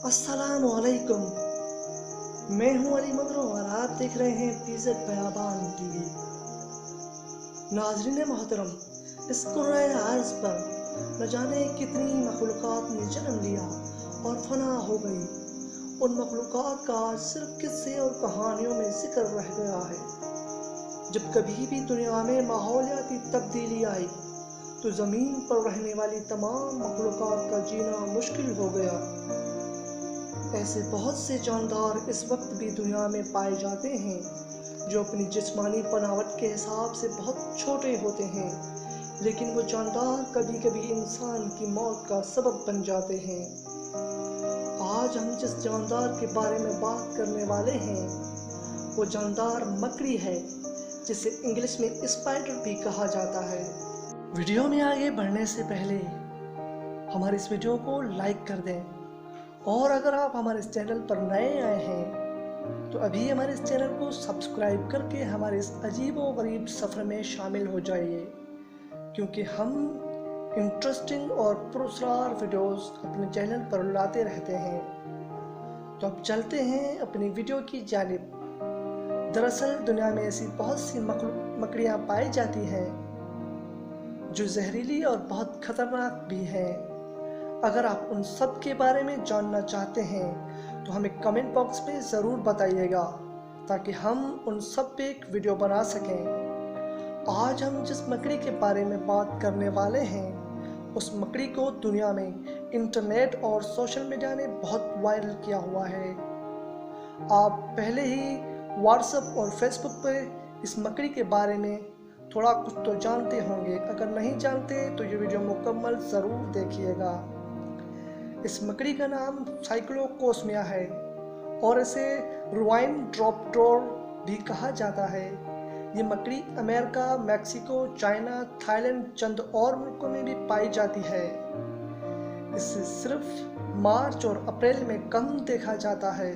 अस्सलाम वालेकुम। मैं हूं अली मगरू और आप देख रहे हैं पीज़त बयाबान टीवी। नाज़रीन मोहतरम, इस कुर्राए अर्ज़ पर न जाने कितनी मखलूक़ात ने जन्म लिया और फना हो गई। उन मखलूक़ात का आज सिर्फ किस्से और कहानियों में जिक्र रह गया है। जब कभी भी दुनिया में माहौलियाती तब्दीली आई तो ज़मीन पर रहने वाली तमाम मखलूक़ात का जीना मुश्किल हो गया। ऐसे बहुत से जानदार इस वक्त भी दुनिया में पाए जाते हैं जो अपनी जिस्मानी बनावट के हिसाब से बहुत छोटे होते हैं, लेकिन वो जानदार कभी कभी इंसान की मौत का सबब बन जाते हैं। आज हम जिस जानदार के बारे में बात करने वाले हैं वो जानदार मकड़ी है, जिसे इंग्लिश में स्पाइडर भी कहा जाता है। वीडियो में आगे बढ़ने से पहले हमारे इस वीडियो को लाइक कर दें, और अगर आप हमारे इस चैनल पर नए आए हैं तो अभी हमारे इस चैनल को सब्सक्राइब करके हमारे इस अजीब व गरीब सफ़र में शामिल हो जाइए, क्योंकि हम इंटरेस्टिंग और पुरअसरार वीडियोस अपने चैनल पर लाते रहते हैं। तो अब चलते हैं अपनी वीडियो की जानिब। दरअसल दुनिया में ऐसी बहुत सी मकड़ियाँ पाई जाती हैं जो जहरीली और बहुत ख़तरनाक भी हैं। अगर आप उन सब के बारे में जानना चाहते हैं तो हमें कमेंट बॉक्स में ज़रूर बताइएगा, ताकि हम उन सब पे एक वीडियो बना सकें। आज हम जिस मकड़ी के बारे में बात करने वाले हैं उस मकड़ी को दुनिया में इंटरनेट और सोशल मीडिया ने बहुत वायरल किया हुआ है। आप पहले ही व्हाट्सएप और फेसबुक पे इस मकड़ी के बारे में थोड़ा कुछ तो जानते होंगे। अगर नहीं जानते तो ये वीडियो मुकम्मल ज़रूर देखिएगा। इस मकड़ी का नाम साइक्लोकोस्मिया है और इसे रुवाइन ड्रॉपडोर भी कहा जाता है। ये मकड़ी अमेरिका, मैक्सिको, चाइना, थाईलैंड चंद और मुल्कों में भी पाई जाती है। इसे सिर्फ मार्च और अप्रैल में कम देखा जाता है।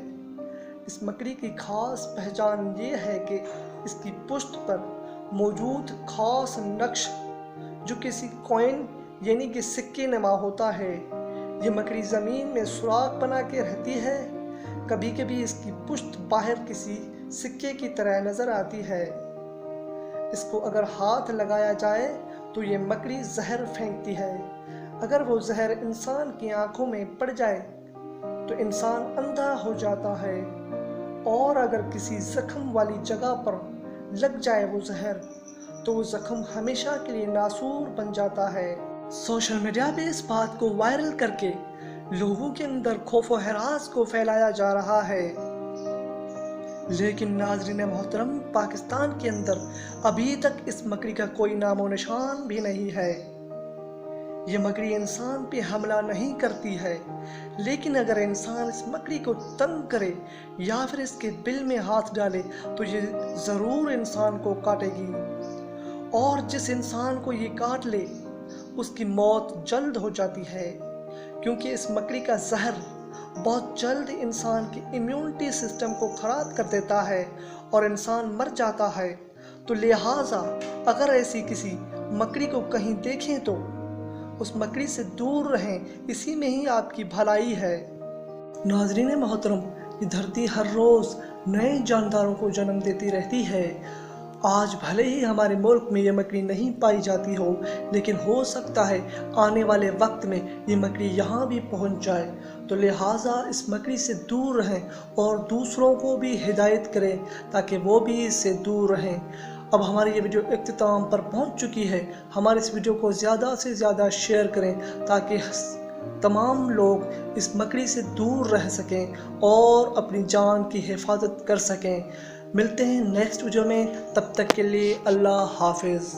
इस मकड़ी की खास पहचान ये है कि इसकी पुष्ट पर मौजूद खास नक्श जो किसी कॉइन यानी कि सिक्के नुमा होता है। ये मकड़ी ज़मीन में सुराख बना के रहती है। कभी कभी इसकी पुष्ट बाहर किसी सिक्के की तरह नज़र आती है। इसको अगर हाथ लगाया जाए तो ये मकड़ी जहर फेंकती है। अगर वो जहर इंसान की आंखों में पड़ जाए तो इंसान अंधा हो जाता है, और अगर किसी जख्म वाली जगह पर लग जाए वो जहर तो वो जख्म हमेशा के लिए नासूर बन जाता है। सोशल मीडिया पे इस बात को वायरल करके लोगों के अंदर खौफ व हरास को फैलाया जा रहा है, लेकिन नाज़रीन मोहतरम, पाकिस्तान के अंदर अभी तक इस मकड़ी का कोई नामो निशान भी नहीं है। ये मकड़ी इंसान पे हमला नहीं करती है, लेकिन अगर इंसान इस मकड़ी को तंग करे या फिर इसके बिल में हाथ डाले तो ये ज़रूर इंसान को काटेगी, और जिस इंसान को ये काट ले उसकी मौत जल्द हो जाती है, क्योंकि इस मकड़ी का जहर बहुत जल्द इंसान की इम्यूनिटी सिस्टम को ख़राब कर देता है और इंसान मर जाता है। तो लिहाजा अगर ऐसी किसी मकड़ी को कहीं देखें तो उस मकड़ी से दूर रहें, इसी में ही आपकी भलाई है। नाज़रीन मोहतरम, ये धरती हर रोज़ नए जानदारों को जन्म देती रहती है। आज भले ही हमारे मुल्क में ये मकड़ी नहीं पाई जाती हो, लेकिन हो सकता है आने वाले वक्त में ये मकड़ी यहाँ भी पहुँच जाए। तो लिहाजा इस मकड़ी से दूर रहें और दूसरों को भी हिदायत करें ताकि वो भी इससे दूर रहें। अब हमारी ये वीडियो इख्तिताम पर पहुँच चुकी है। हमारे इस वीडियो को ज़्यादा से ज़्यादा शेयर करें ताकि तमाम लोग इस मकड़ी से दूर रह सकें और अपनी जान की हिफाजत कर सकें। मिलते हैं नेक्स्ट वीडियो में, तब तक के लिए अल्लाह हाफिज़।